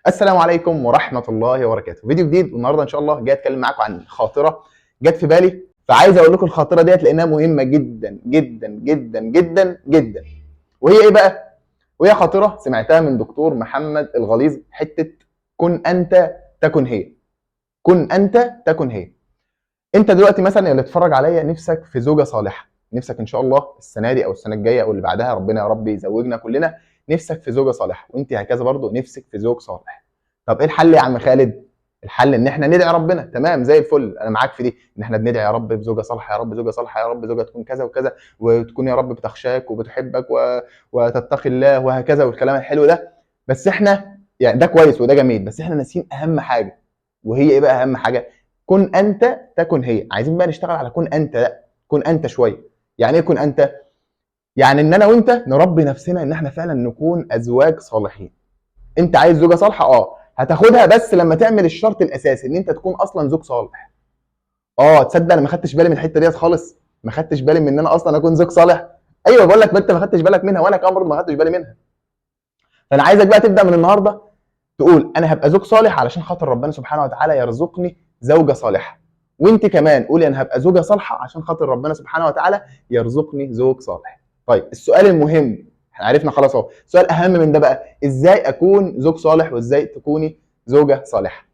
السلام عليكم ورحمة الله وبركاته. فيديو جديد والنهارده ان شاء الله جاي اتكلم معاكم عن خاطرة جت في بالي، فعايز اقول لكم الخاطرة ديت لانها مهمة جدا جدا جدا جدا جدا. وهي ايه بقى؟ وهي خاطرة سمعتها من دكتور محمد الغليظ، حتة كن انت تكن هي. كن انت تكن هي. انت دلوقتي مثلا اللي اتفرج عليا نفسك في زوجة صالحة، نفسك ان شاء الله السنة دي او السنة الجاية او اللي بعدها ربنا يا رب يزوجنا كلنا، نفسك في زوجة صالحة، وانت هكذا برضو نفسك في زوج صالح. طب ايه الحل يا عم خالد؟ الحل ان احنا ندعي ربنا. تمام زي الفل، انا معاك في دي، ان احنا بندعي يا رب بزوجه صالحه، يا رب زوجه صالحه، يا رب زوجه تكون كذا وكذا، وتكون يا رب بتخشاك وبتحبك وتتقي الله وهكذا والكلام الحلو ده. بس احنا يعني ده كويس وده جميل، بس احنا ناسيين اهم حاجه. وهي ايه بقى اهم حاجه؟ كن انت تكن هي. عايزين بقى نشتغل على كن انت. لا، كن انت شويه. يعني ايه كن انت؟ يعني ان انا وانت نربي نفسنا ان احنا فعلا نكون ازواج صالحين. انت عايز زوجه صالحه، هتاخدها بس لما تعمل الشرط الاساسي ان انت تكون اصلا زوج صالح. تصدق انا ما خدتش بالي من الحته ديت خالص، ما خدتش بالي من ان انا اصلا اكون زوج صالح. ايوه بقول لك، ما انت ما خدتش بالك منها وانا كمان برضه ما خدتش بالي منها. فانا عايزك بقى تبدا من النهارده تقول انا هبقى زوج صالح علشان خاطر ربنا سبحانه وتعالى يرزقني زوجه صالحه. وانت كمان قولي انا هبقى زوجه صالحه عشان خاطر ربنا سبحانه وتعالى يرزقني زوج صالح. طيب السؤال المهم، احنا عرفنا خلاص اهو، سؤال اهم من ده بقى، ازاي اكون زوج صالح وازاي تكوني زوجه صالحه؟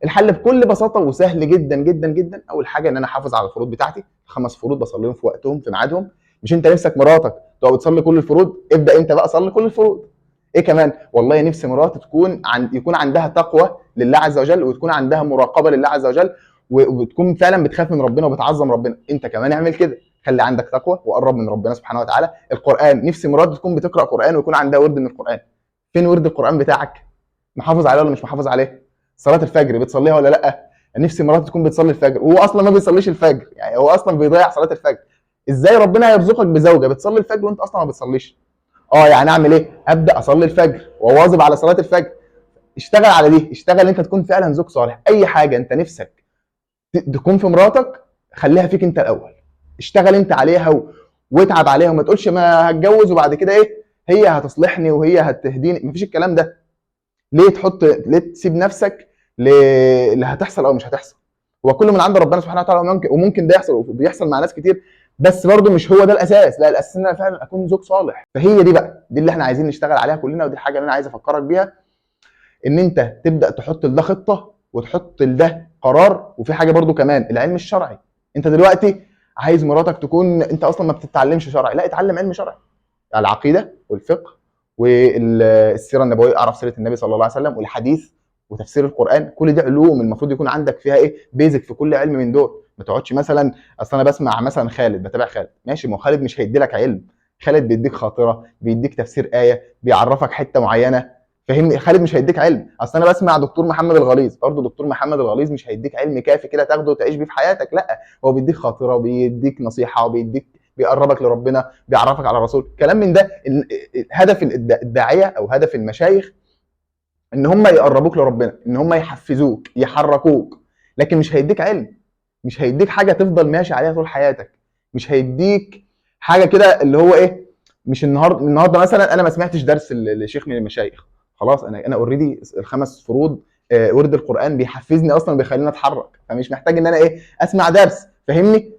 الحل بكل بساطه وسهل جدا جدا جدا. اول حاجه ان انا احافظ على الفروض بتاعتي، 5 فروض بصليهم في وقتهم في ميعادهم. مش انت نفسك مراتك تبقى بتصلي كل الفروض؟ ابدا انت بقى صلي كل الفروض. ايه كمان؟ والله نفسي مراتي يكون عندها تقوى لله عز وجل، وتكون عندها مراقبه لله عز وجل، وتكون فعلا بتخاف من ربنا وبتعظم ربنا. انت كمان اعمل كده، خلي عندك تقوى وقرب من ربنا سبحانه وتعالى. القران، نفسي مراتي تكون بتقرا قران ويكون عندها ورد من القران. فين ورد القران بتاعك؟ محافظ عليه ولا مش محافظ عليه؟ صلاه الفجر بتصليها ولا لا؟ نفسي مراتي تكون بتصلي الفجر وهو اصلا ما بيصليش الفجر، يعني هو اصلا بيضيع صلاه الفجر. ازاي ربنا هيرزقك بزوجه بتصلي الفجر وانت اصلا ما بتصليش؟ يعني اعمل ايه؟ ابدا اصلي الفجر واواظب على صلاه الفجر. اشتغل على دي، اشتغل انت تكون فعلا زوج صالح. اي حاجه انت نفسك تكون في مراتك خليها فيك انت الاول. اشتغل انت عليها واتعب عليها، وما تقولش ما هتجوز وبعد كده ايه هي هتصلحني وهي هتهديني. مفيش الكلام ده. ليه تسيب نفسك اللي هتحصل او مش هتحصل؟ هو كله من عند ربنا سبحانه وتعالى، وممكن ده يحصل وبيحصل مع ناس كتير، بس برضه مش هو ده الاساس. لا، الاساس ان انا فعلا اكون زوج صالح. فهي دي بقى دي اللي احنا عايزين نشتغل عليها كلنا، ودي الحاجه اللي انا عايز افكرك بيها، ان انت تبدا تحط لده خطه وتحط لده قرار. وفي حاجه برضه كمان، العلم الشرعي. انت دلوقتي عايز مراتك تكون، انت اصلا ما بتتعلمش شرعي، لا اتعلم علم شرعي، العقيده والفقه والسيره النبويه، اعرف سيره النبي صلى الله عليه وسلم والحديث وتفسير القران. كل دي علوم المفروض يكون عندك فيها ايه؟ بيزك في كل علم من دول. ما تقعدش مثلا اصل انا بسمع مثلا خالد، بتابع خالد، ماشي، ما هو خالد مش هيدي لك علم. خالد بيديك خاطره، بيديك تفسير ايه، بيعرفك حته معينه، فهمني. خالد مش هيديك علم. اصل انا بسمع دكتور محمد الغليظ، برضه دكتور محمد الغليظ مش هيديك علم كافي كده تاخده وتعيش بيه في حياتك، لا، هو بيديك خاطره وبيديك نصيحه بيقربك لربنا، بيعرفك على الرسول، كلام من ده. هدف الداعيه او هدف المشايخ ان هم يقربوك لربنا، ان هم يحفزوك يحركوك، لكن مش هيديك علم، مش هيديك حاجه تفضل ماشي عليها طول حياتك، مش هيديك حاجه كده اللي هو ايه. مش النهارده مثلا انا ما سمعتش درس لشيخ من المشايخ، خلاص انا اوريدي ال5 فروض، ورد القران بيحفزني اصلا، بيخليني اتحرك، فمش محتاج ان انا ايه اسمع درس، فاهمني؟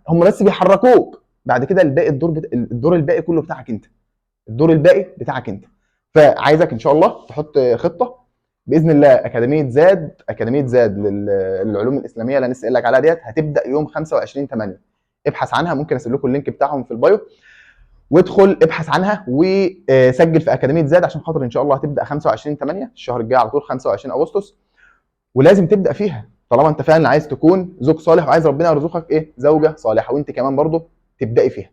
هم بس بيحركوك. بعد كده الباقي الدور الباقي كله بتاعك انت، الدور الباقي بتاعك انت. فعايزك ان شاء الله تحط خطه باذن الله. اكاديميه زاد للعلوم الاسلاميه اللي انا لسه قايل لك عليها ديت، هتبدا يوم 25/8. ابحث عنها، ممكن اسيب لكم اللينك بتاعهم في البايو، وادخل ابحث عنها وسجل في اكاديميه زاد عشان خاطر ان شاء الله هتبدا 25/8 الشهر الجاي على طول، 25 اغسطس. ولازم تبدا فيها طالما انت فعلا عايز تكون زوج صالح وعايز ربنا يرزقك ايه زوجه صالحه، وانت كمان برضو تبداي فيها.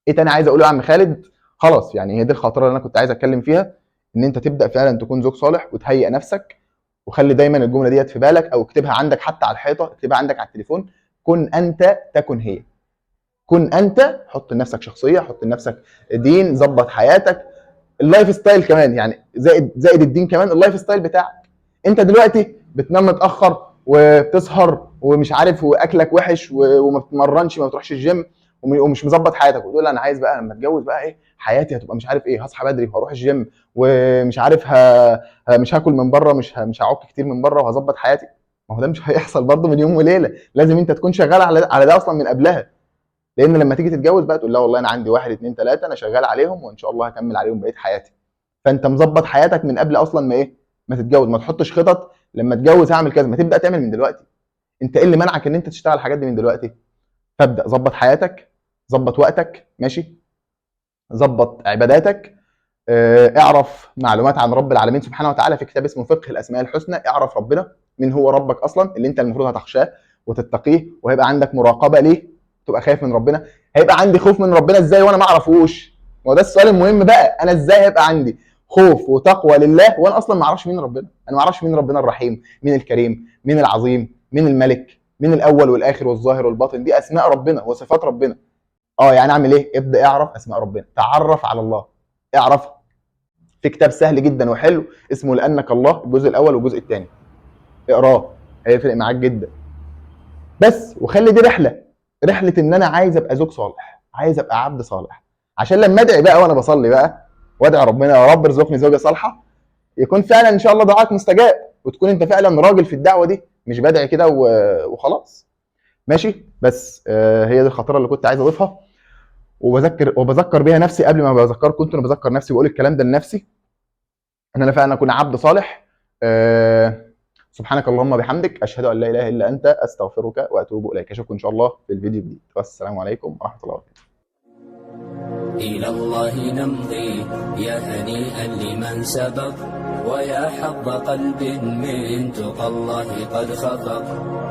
ايه تاني عايز اقوله يا عم خالد؟ خلاص، يعني هي دي الخاطره اللي انا كنت عايز اتكلم فيها، ان انت تبدا فعلا تكون زوج صالح وتهيئ نفسك. وخلي دايما الجمله ديت في بالك او اكتبها عندك حتى على الحيطه، اكتبها عندك على التليفون: كن انت تكن هي. كن انت، حط لنفسك شخصيه، حط لنفسك دين، ظبط حياتك. اللايف ستايل كمان، يعني زائد الدين كمان اللايف ستايل بتاعك. انت دلوقتي بتنام متاخر وبتسهر ومش عارف واكلك وحش وما بتتمرنش، ما بتروحش الجيم ومش مظبط حياتك، وتقول انا عايز بقى لما اتجوز بقى ايه حياتي هتبقى مش عارف ايه، هصحى بدري وهروح الجيم ومش عارف مش هاكل من بره، مش هعك كتير من بره وهظبط حياتي. ما هو ده مش هيحصل برضه من يوم وليله، لازم انت تكون شغال على ده اصلا من قبلها. لان لما تيجي تتجوز بقى تقول لا والله انا عندي 1 2 3 انا شغال عليهم وان شاء الله هكمل عليهم بقيه حياتي. فانت مظبط حياتك من قبل اصلا ما ايه، ما تتجوز. ما تحطش خطط لما اتجوز هعمل كذا، ما تبدا تعمل من دلوقتي. انت ايه اللي منعك ان انت تشتغل الحاجات دي من دلوقتي؟ فابدا ظبط حياتك، ظبط وقتك، ماشي، ظبط عباداتك، اعرف معلومات عن رب العالمين سبحانه وتعالى في كتاب اسمه فقه الاسماء الحسنى. اعرف ربنا، مين هو ربك اصلا اللي انت المفروض هتخشاه وتتقيه، وهيبقى عندك مراقبه ليه، تبقى خايف من ربنا. هيبقى عندي خوف من ربنا ازاي وانا ما اعرفوش؟ هو ده السؤال المهم بقى، انا ازاي هيبقى عندي خوف وتقوى لله وانا اصلا ما اعرفش مين ربنا؟ انا ما اعرفش مين ربنا الرحيم، مين الكريم، مين العظيم، مين الملك، مين الاول والاخر والظاهر والباطن. دي اسماء ربنا وصفات ربنا. يعني اعمل ايه؟ ابدا اعرف اسماء ربنا، تعرف على الله، اعرفها. في كتاب سهل جدا وحلو اسمه لانك الله، الجزء الاول والجزء الثاني، اقراه هيفرق معاك جدا. بس وخلي دي رحله ان انا عايز ابقى زوج صالح، عايز ابقى عبد صالح، عشان لما ادعي بقى وانا بصلي بقى وادعي ربنا يا رب ارزقني زوجه صالحه، يكون فعلا ان شاء الله دعائك مستجاب، وتكون انت فعلا راجل في الدعوه دي، مش بدعي كده وخلاص. ماشي. بس هي دي الخطيره اللي كنت عايز اضيفها، وبذكر بيها نفسي قبل ما بذكركم انتوا. انا بذكر نفسي بقول الكلام ده لنفسي، ان انا فعلا اكون عبد صالح. سبحانك اللهم وبحمدك اشهد ان لا اله الا انت استغفرك واتوب اليك. اشوفكم ان شاء الله في الفيديو الجديد، والسلام عليكم ورحمه الله وبركاته. إلى الله نمضي يا هنيئا لمن سبق، ويا حظ قلب من تقى الله قد خفق.